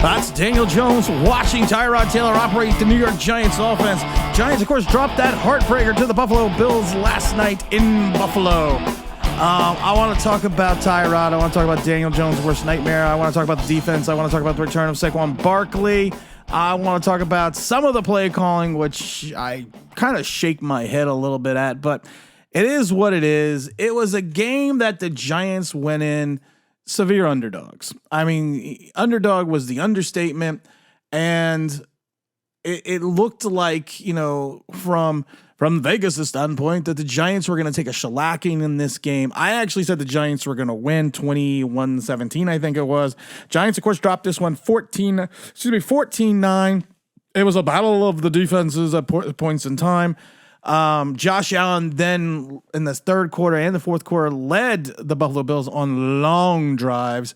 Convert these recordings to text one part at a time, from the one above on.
That's Daniel Jones watching Tyrod Taylor operate the New York Giants offense. Giants, of course, dropped that heartbreaker to the Buffalo Bills last night in Buffalo. I want to talk about Tyrod. I want to talk about Daniel Jones' worst nightmare. I want to talk about the defense. I want to talk about the return of Saquon Barkley. I want to talk about some of the play calling, which I kind of shake my head a little bit at, but it is what it is. It was a game that the Giants went in severe underdogs. I mean, underdog was the understatement, and it looked like, you know, from Vegas' standpoint, that the Giants were going to take a shellacking in this game. I actually said the Giants were going to win 21-17, I think it was. Giants, of course, dropped this one 14-9. It was a battle of the defenses at points in time. Josh Allen then in the third quarter and the fourth quarter led the Buffalo Bills on long drives.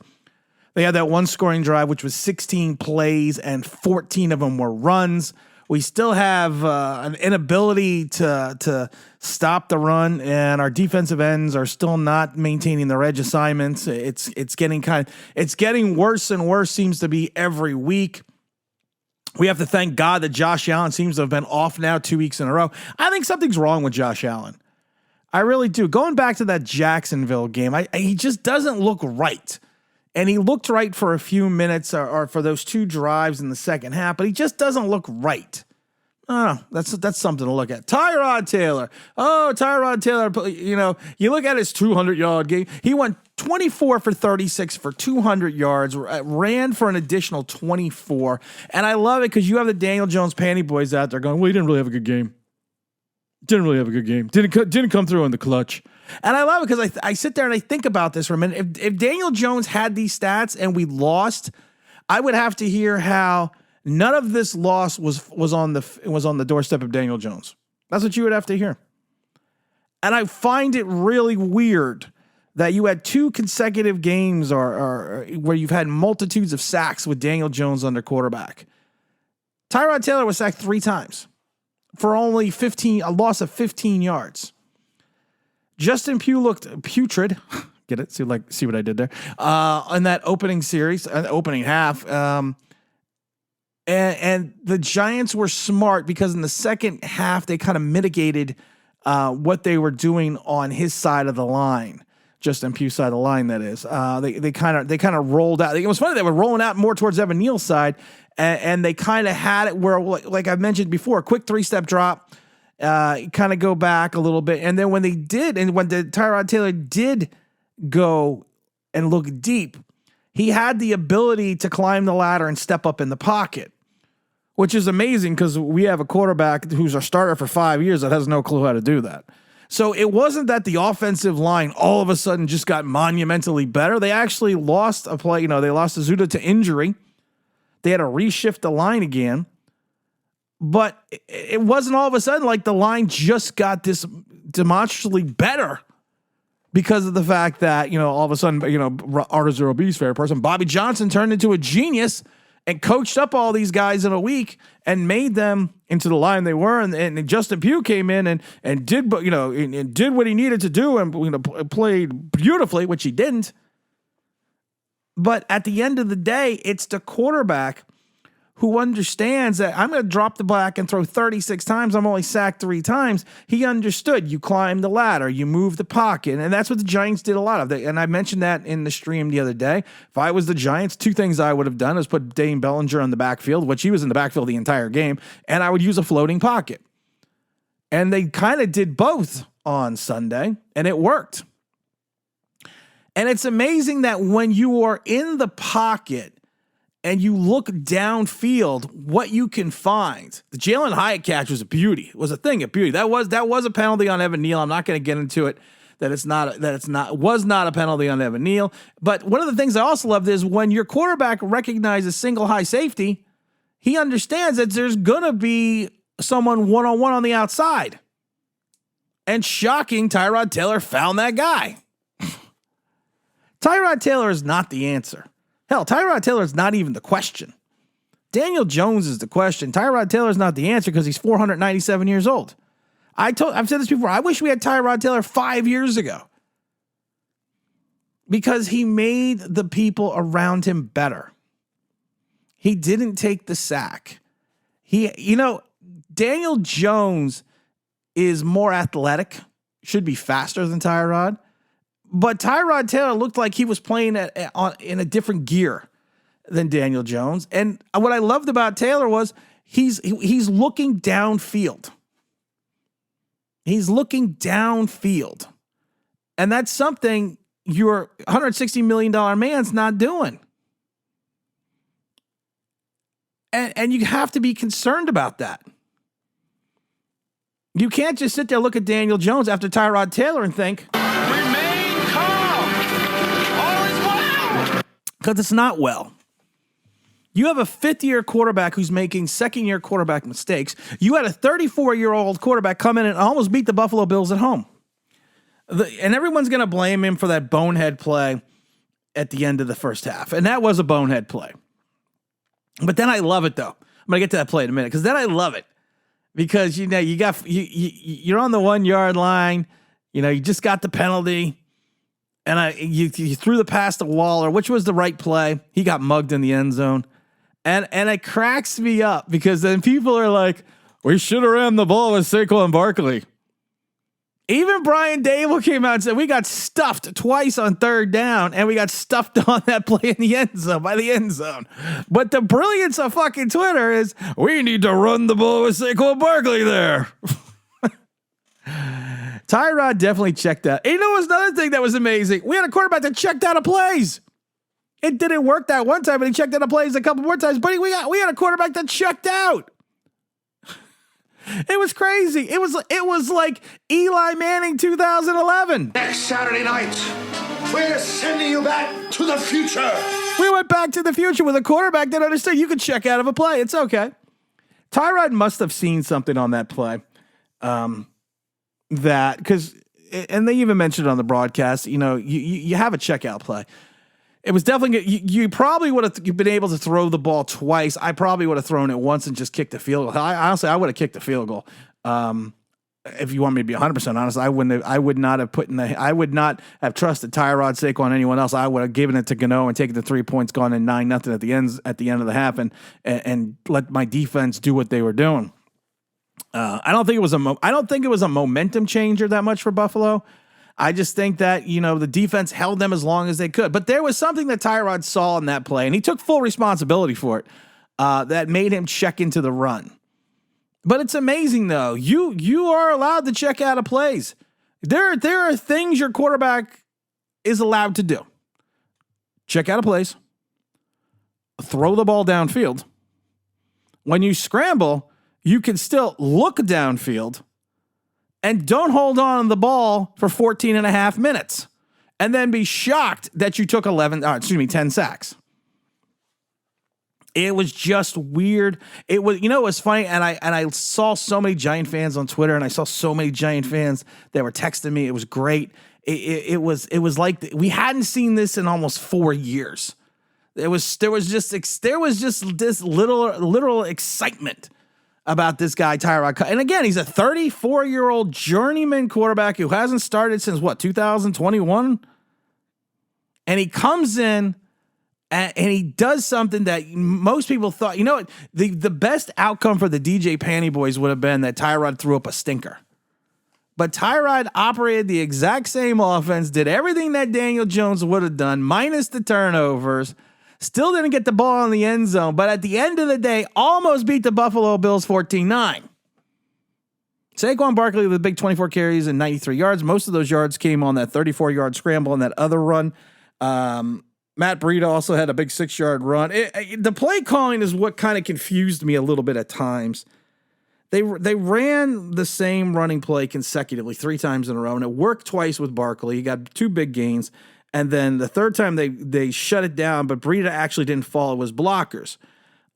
They had that one scoring drive, which was 16 plays and 14 of them were runs. We still have an inability to stop the run, and our defensive ends are still not maintaining their edge assignments. It's getting worse and worse, seems to be every week. We have to thank God that Josh Allen seems to have been off now 2 weeks in a row. I think something's wrong with Josh Allen. I really do. Going back to that Jacksonville game, he just doesn't look right. And he looked right for a few minutes or for those two drives in the second half, but he just doesn't look right. Oh, that's something to look at. Tyrod Taylor. Oh, Tyrod Taylor, you know, you look at his 200-yard game. He went 24 for 36 for 200 yards, ran for an additional 24. And I love it because you have the Daniel Jones panty boys out there going, well, he didn't really have a good game. Didn't come through in the clutch. And I love it because I sit there and I think about this for a minute. If Daniel Jones had these stats and we lost, I would have to hear how none of this loss was on the doorstep of Daniel Jones. That's what you would have to hear. And I find it really weird that you had two consecutive games or where you've had multitudes of sacks with Daniel Jones under quarterback. Tyrod Taylor was sacked 3 times for only a loss of 15 yards. Justin Pugh looked putrid. Get it? See what I did there? In that opening series, opening half. And the Giants were smart because in the second half, they kind of mitigated what they were doing on his side of the line. Justin Pugh's side of the line, that is. They kind of rolled out. It was funny. They were rolling out more towards Evan Neal's side, and they kind of had it where, like I mentioned before, a quick 3-step drop, kind of go back a little bit. And then when they did, and when the Tyrod Taylor did go and look deep, he had the ability to climb the ladder and step up in the pocket, which is amazing because we have a quarterback who's our starter for 5 years that has no clue how to do that. So it wasn't that the offensive line all of a sudden just got monumentally better. They actually lost a play. You know, they lost Azuda to injury. They had to reshift the line again. But it wasn't all of a sudden like the line just got this demonstrably better because of the fact that, you know, all of a sudden, you know, Arthur's a obese fair person. Bobby Johnson turned into a genius and coached up all these guys in a week and made them into the line they were. And Justin Pugh came in and did, you know, and did what he needed to do and, you know, played beautifully, which he didn't. But at the end of the day, it's the quarterback who understands that I'm going to drop the back and throw 36 times. I'm only sacked 3 times. He understood. You climb the ladder, you move the pocket. And that's what the Giants did a lot of. And I mentioned that in the stream the other day. If I was the Giants, 2 things I would have done is put Dane Bellinger on the backfield, which he was in the backfield the entire game. And I would use a floating pocket. And they kind of did both on Sunday, and it worked. And it's amazing that when you are in the pocket and you look downfield, what you can find. The Jalen Hyatt catch was a beauty. It was a thing of beauty. That was a penalty on Evan Neal. I'm not going to get into it. Was not a penalty on Evan Neal. But one of the things I also loved is when your quarterback recognizes single high safety, he understands that there's gonna be someone one-on-one on the outside. And shocking, Tyrod Taylor found that guy. Tyrod Taylor is not the answer. Hell, Tyrod Taylor is not even the question. Daniel Jones is the question. Tyrod Taylor is not the answer because he's 497 years old. I've said this before. I wish we had Tyrod Taylor 5 years ago because he made the people around him better. He didn't take the sack. Daniel Jones is more athletic, should be faster than Tyrod. But Tyrod Taylor looked like he was playing in a different gear than Daniel Jones. And what I loved about Taylor was he's looking downfield. He's looking downfield. And that's something your $160 million man's not doing. And you have to be concerned about that. You can't just sit there, look at Daniel Jones after Tyrod Taylor and think, remain calm. All is well. Because it's not well. You have a fifth-year quarterback who's making second-year quarterback mistakes. You had a 34-year-old quarterback come in and almost beat the Buffalo Bills at home. And everyone's going to blame him for that bonehead play at the end of the first half. And that was a bonehead play. But then I love it, though. I'm going to get to that play in a minute, because then I love it. Because, you're on the 1 yard line, you just got the penalty, and you threw the pass to Waller, which was the right play. He got mugged in the end zone. And it cracks me up, because then people are like, we should have ran the ball with Saquon Barkley. Even Brian Dable came out and said, we got stuffed twice on third down, and we got stuffed on that play in the end zone, by the end zone. But the brilliance of fucking Twitter is, we need to run the ball with Saquon Barkley there. Tyrod definitely checked out. And you know what's another thing that was amazing? We had a quarterback that checked out of plays. It didn't work that one time, but he checked out of plays a couple more times. But we had a quarterback that checked out. It was crazy. It was like Eli Manning 2011. Next Saturday night, we're sending you back to the future. We went back to the future with a quarterback that understood you could check out of a play. It's okay. Tyrod must have seen something on that play. And they even mentioned it on the broadcast, you have a checkout play. It was definitely good. You probably would have been able to throw the ball twice. I probably would have thrown it once and just kicked the field goal. Honestly, I would have kicked the field goal. If you want me to be 100% honest, I would not have trusted Tyrod, Saquon, anyone else. I would have given it to Gano and taken the 3 points, gone in 9-0 at the end of the half, and let my defense do what they were doing. I don't think it was a momentum changer that much for Buffalo. I just think that, the defense held them as long as they could. But there was something that Tyrod saw in that play, and he took full responsibility for it, that made him check into the run. But it's amazing, though. You are allowed to check out of plays. There are things your quarterback is allowed to do. Check out of plays. Throw the ball downfield. When you scramble, you can still look downfield. And don't hold on to the ball for 14 and a half minutes and then be shocked that you took 10 sacks. It was just weird. It was funny. And I saw so many Giant fans on Twitter, and I saw so many Giant fans that were texting me. It was great. It was like we hadn't seen this in almost 4 years. There was just this literal excitement about this guy, Tyrod. And again, he's a 34-year-old journeyman quarterback who hasn't started since 2021. And he comes in and he does something that most people thought, the best outcome for the DJ Panty Boys would have been that Tyrod threw up a stinker. But Tyrod operated the exact same offense, did everything that Daniel Jones would have done, minus the turnovers. Still didn't get the ball in the end zone, but at the end of the day, almost beat the Buffalo Bills 14-9. Saquon Barkley with the big 24 carries and 93 yards. Most of those yards came on that 34-yard scramble and that other run. Matt Breida also had a big 6-yard run. The play calling is what kind of confused me a little bit at times. They ran the same running play consecutively 3 times in a row, and it worked twice with Barkley. He got 2 big gains. And then the third time they shut it down, but Breida actually didn't fall. It was blockers.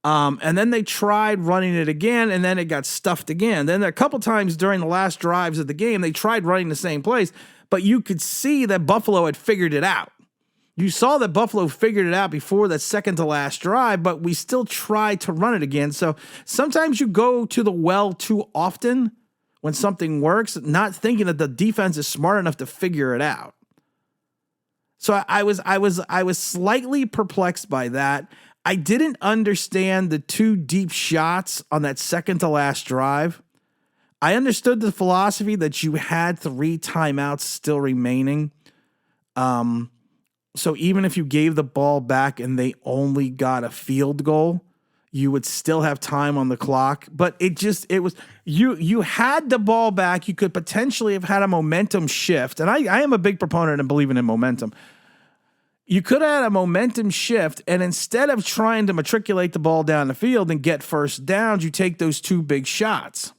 And then they tried running it again, and then it got stuffed again. Then a couple times during the last drives of the game, they tried running the same plays, but you could see that Buffalo had figured it out. You saw that Buffalo figured it out before that second to last drive, but we still tried to run it again. So sometimes you go to the well too often when something works, not thinking that the defense is smart enough to figure it out. So I was slightly perplexed by that. I didn't understand the 2 deep shots on that second to last drive. I understood the philosophy that you had 3 timeouts still remaining. So even if you gave the ball back and they only got a field goal, you would still have time on the clock. But it was you had the ball back. You could potentially have had a momentum shift. And I am a big proponent and believing in momentum. You could have had a momentum shift, and instead of trying to matriculate the ball down the field and get first downs, you take those 2 big shots.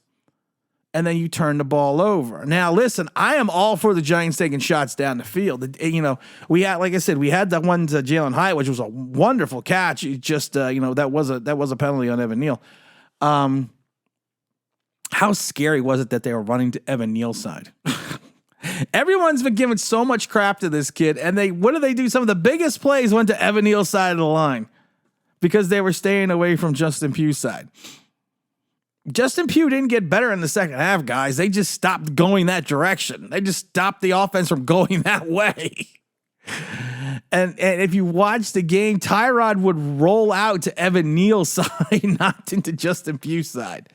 And then you turn the ball over. Now, listen, I am all for the Giants taking shots down the field. We had, like I said, we had that one to Jalen Hyatt, which was a wonderful catch. It just, that was a penalty on Evan Neal. How scary was it that they were running to Evan Neal's side? Everyone's been giving so much crap to this kid, and what did they do? Some of the biggest plays went to Evan Neal's side of the line because they were staying away from Justin Pugh's side. Justin Pugh didn't get better in the second half, guys. They just stopped going that direction. They just stopped the offense from going that way. And if you watch the game, Tyrod would roll out to Evan Neal's side, not into Justin Pugh's side.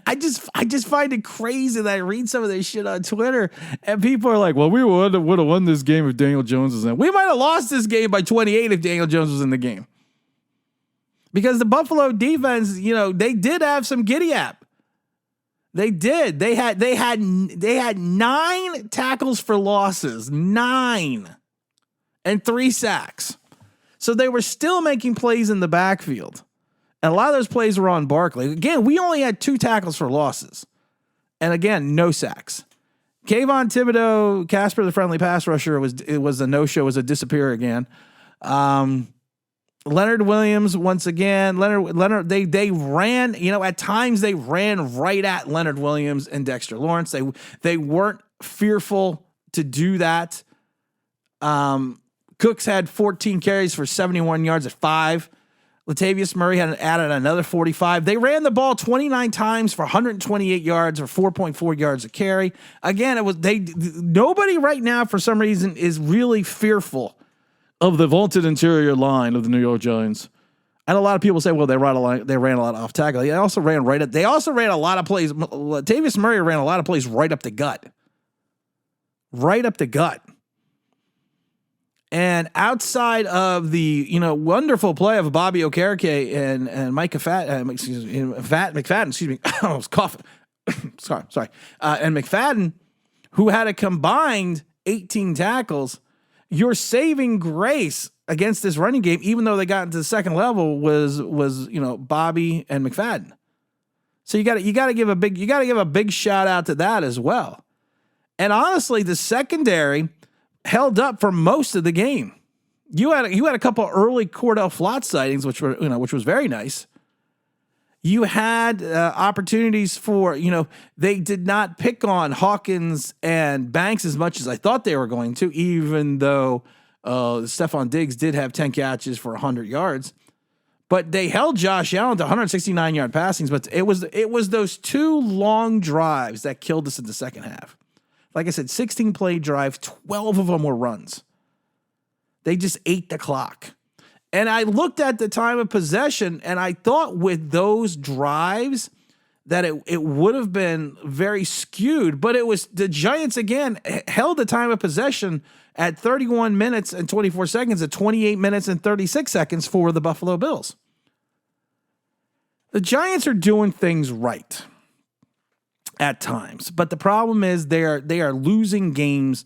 I just find it crazy that I read some of this shit on Twitter and people are like, well, we would have won this game if Daniel Jones was in. We might have lost this game by 28 if Daniel Jones was in the game. Because the Buffalo defense, they did have some giddy up. They did. They had 9 tackles for losses, 9, and 3 sacks. So they were still making plays in the backfield. And a lot of those plays were on Barkley. Again, we only had 2 tackles for losses. And again, no sacks. Kayvon Thibodeau, Casper the Friendly Pass Rusher, was a no-show, was a disappear again. Leonard Williams, once again, Leonard, they ran, at times they ran right at Leonard Williams and Dexter Lawrence. They weren't fearful to do that. Cooks had 14 carries for 71 yards at 5. Latavius Murray had added another 45. They ran the ball 29 times for 128 yards or 4.4 yards a carry. Again, nobody right now for some reason is really fearful of the vaulted interior line of the New York Giants. And a lot of people say, well, they ran a lot off tackle. They also ran a lot of plays. Latavius Murray ran a lot of plays right up the gut. Right up the gut. And outside of the, wonderful play of Bobby Okereke and Mike McFadden, excuse me, I was coughing. sorry. And McFadden, who had a combined 18 tackles, your saving grace against this running game, even though they got into the second level, was Bobby and McFadden. So you got to give a big shout out to that as well. And honestly, the secondary held up for most of the game. You had a couple early Cordell Flott sightings, which was very nice. You had opportunities for, they did not pick on Hawkins and Banks as much as I thought they were going to, even though Stephon Diggs did have 10 catches for 100 yards. But they held Josh Allen to 169-yard passings, but it was those 2 long drives that killed us in the second half. Like I said, 16-play drive, 12 of them were runs. They just ate the clock. And I looked at the time of possession, and I thought with those drives that it would have been very skewed. But it was the Giants, again, held the time of possession at 31 minutes and 24 seconds at 28 minutes and 36 seconds for the Buffalo Bills. The Giants are doing things right at times, but the problem is they are losing games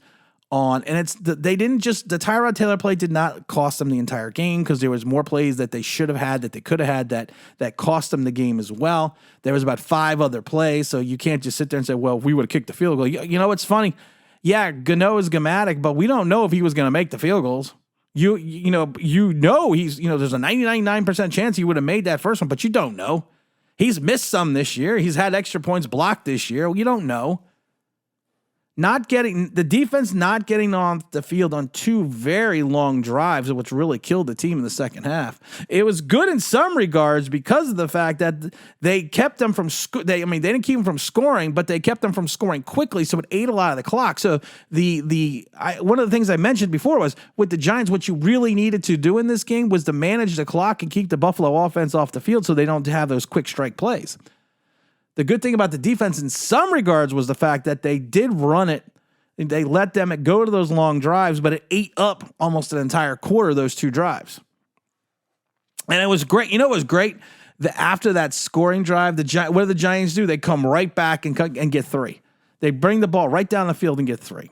on, and they didn't just, the Tyrod Taylor play did not cost them the entire game because there was more plays that they should have had, that they could have had that cost them the game as well. There was about 5 other plays, so you can't just sit there and say, well, if we would have kicked the field goal. You know what's funny? Yeah, Gano is Gamatic, but we don't know if he was going to make the field goals. He's, there's a 99% chance he would have made that first one, but you don't know. He's missed some this year. He's had extra points blocked this year. You don't know. The defense not getting off the field on 2 very long drives, which really killed the team in the second half. It was good in some regards because of the fact that they kept them from they didn't keep them from scoring, but they kept them from scoring quickly, so it ate a lot of the clock. So one of the things I mentioned before was with the Giants, what you really needed to do in this game was to manage the clock and keep the Buffalo offense off the field so they don't have those quick strike plays. The good thing about the defense in some regards was the fact that they did run it. They let them go to those long drives, but it ate up almost an entire quarter of those 2 drives. And it was great. You know what was great? After that scoring drive, what do the Giants do? They come right back and get 3. They bring the ball right down the field and get 3.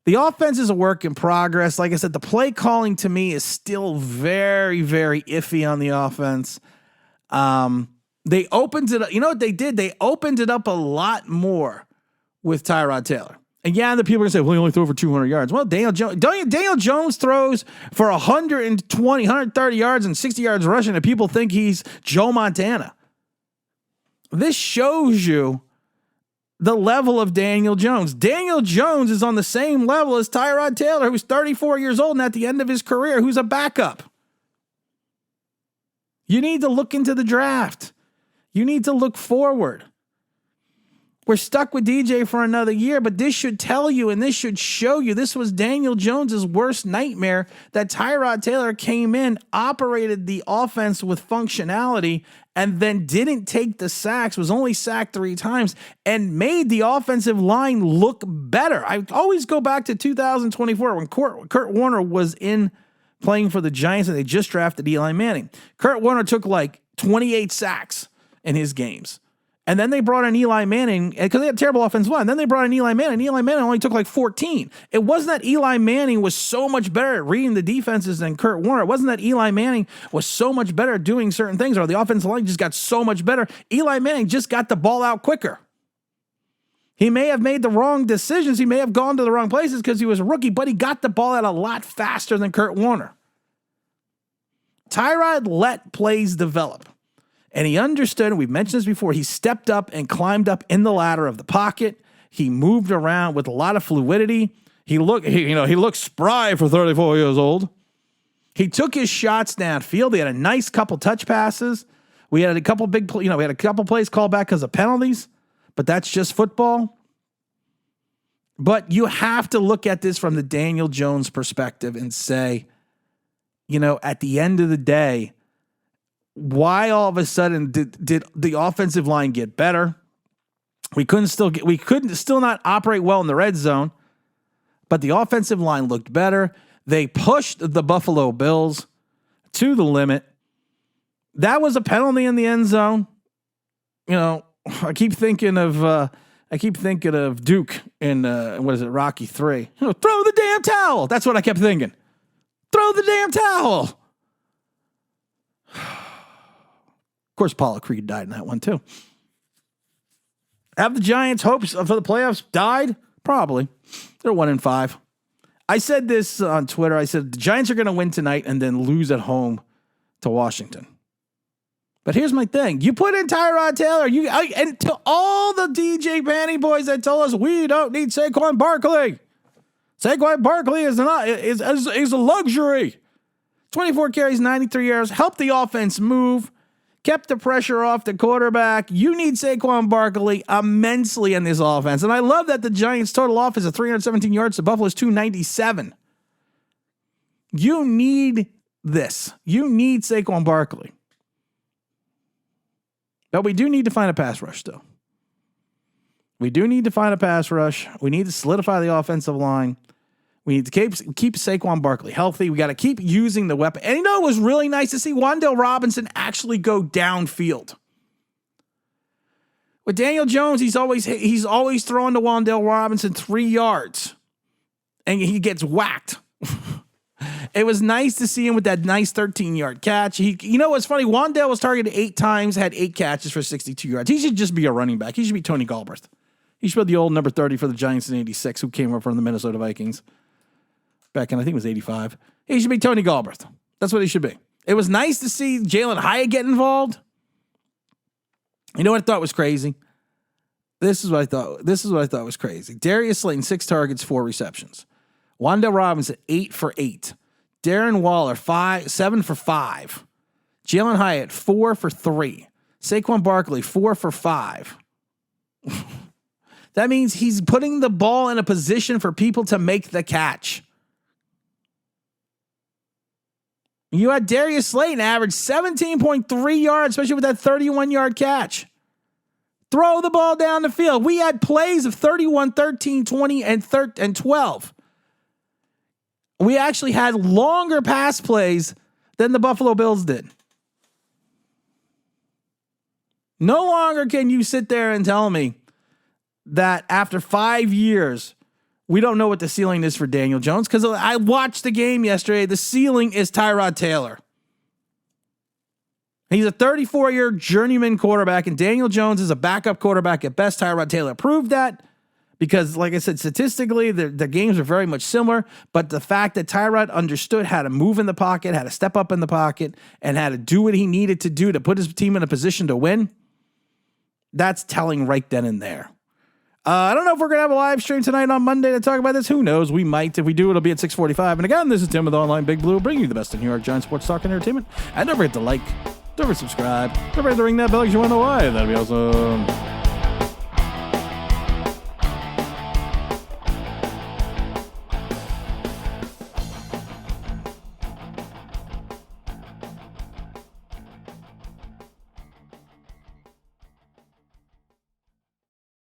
The offense is a work in progress. Like I said, the play calling to me is still very, very iffy on the offense. They opened it up. You know what they did? They opened it up a lot more with Tyrod Taylor. And yeah, the people are going to say, well, he only threw for 200 yards. Well, Daniel Jones throws for 120, 130 yards and 60 yards rushing, and people think he's Joe Montana. This shows you the level of Daniel Jones. Daniel Jones is on the same level as Tyrod Taylor, who's 34 years old and at the end of his career, who's a backup. You need to look into the draft. You need to look forward. We're stuck with DJ for another year, but this should tell you and this should show you this was Daniel Jones's worst nightmare, that Tyrod Taylor came in, operated the offense with functionality, and then didn't take the sacks, was only sacked 3 times, and made the offensive line look better. I always go back to 2024 when Kurt Warner was in playing for the Giants and they just drafted Eli Manning. Kurt Warner took like 28 sacks in his games. And then they brought in Eli Manning because they had a terrible offensive line. Then they brought in Eli Manning. And Eli Manning only took like 14. It wasn't that Eli Manning was so much better at reading the defenses than Kurt Warner. It wasn't that Eli Manning was so much better at doing certain things or the offensive line just got so much better. Eli Manning just got the ball out quicker. He may have made the wrong decisions. He may have gone to the wrong places because he was a rookie, but he got the ball out a lot faster than Kurt Warner. Tyrod let plays develop. And he understood, and we've mentioned this before, he stepped up and climbed up in the ladder of the pocket. He moved around with a lot of fluidity. He looked spry for 34 years old. He took his shots downfield. He had a nice couple touch passes. We had a couple plays called back because of penalties, but that's just football. But you have to look at this from the Daniel Jones perspective and say, at the end of the day, why all of a sudden did the offensive line get better? We couldn't still not operate well in the red zone, but the offensive line looked better. They pushed the Buffalo Bills to the limit. That was a penalty in the end zone. I keep thinking of Duke in Rocky 3. Throw the damn towel. That's what I kept thinking. Throw the damn towel. Of course, Apollo Creed died in that one too. Have the Giants' hopes for the playoffs died? Probably. They're 1-5. I said this on Twitter. I said the Giants are going to win tonight and then lose at home to Washington. But here's my thing. You put in Tyrod Taylor, and to all the DJ Panty boys that told us we don't need Saquon Barkley. Saquon Barkley is a luxury. 24 carries, 93 yards, helped the offense move, kept the pressure off the quarterback. You need Saquon Barkley immensely in this offense. And I love that the Giants' total offense is 317 yards to Buffalo's 297. You need this. You need Saquon Barkley. But we do need to find a pass rush, though. We do need to find a pass rush. We need to solidify the offensive line. We need to keep Saquon Barkley healthy. We got to keep using the weapon. And it was really nice to see Wan'Dale Robinson actually go downfield. With Daniel Jones, he's always throwing to Wan'Dale Robinson 3 yards, and he gets whacked. It was nice to see him with that nice 13-yard catch. What's funny? Wan'Dale was targeted 8 times, had 8 catches for 62 yards. He should just be a running back. He should be Tony Galbraith. He should be the old number 30 for the Giants in 86 who came over from the Minnesota Vikings. Back in, I think it was 85. He should be Tony Galbraith. That's what he should be. It was nice to see Jalen Hyatt get involved. You know what I thought was crazy? This is what I thought was crazy. Darius Slayton, 6 targets, 4 receptions. Wan'Dale Robinson, 8 for 8. Darren Waller, 7 for 5. Jalen Hyatt, 4 for 3. Saquon Barkley, 4 for 5. That means he's putting the ball in a position for people to make the catch. You had Darius Slayton average 17.3 yards, especially with that 31-yard catch. Throw the ball down the field. We had plays of 31, 13, 20, and 12. We actually had longer pass plays than the Buffalo Bills did. No longer can you sit there and tell me that after 5 years, we don't know what the ceiling is for Daniel Jones, because I watched the game yesterday. The ceiling is Tyrod Taylor. He's a 34-year journeyman quarterback, and Daniel Jones is a backup quarterback at best. Tyrod Taylor proved that because, like I said, statistically, the games are very much similar, but the fact that Tyrod understood how to move in the pocket, how to step up in the pocket, and how to do what he needed to do to put his team in a position to win, that's telling right then and there. I don't know if we're going to have a live stream tonight on Monday to talk about this. Who knows? We might. If we do, it'll be at 6:45. And again, this is Tim with Online Big Blue, bringing you the best in New York Giants sports talk and entertainment. And don't forget to like, don't forget to subscribe, don't forget to ring that bell because you want to know why. That'd be awesome.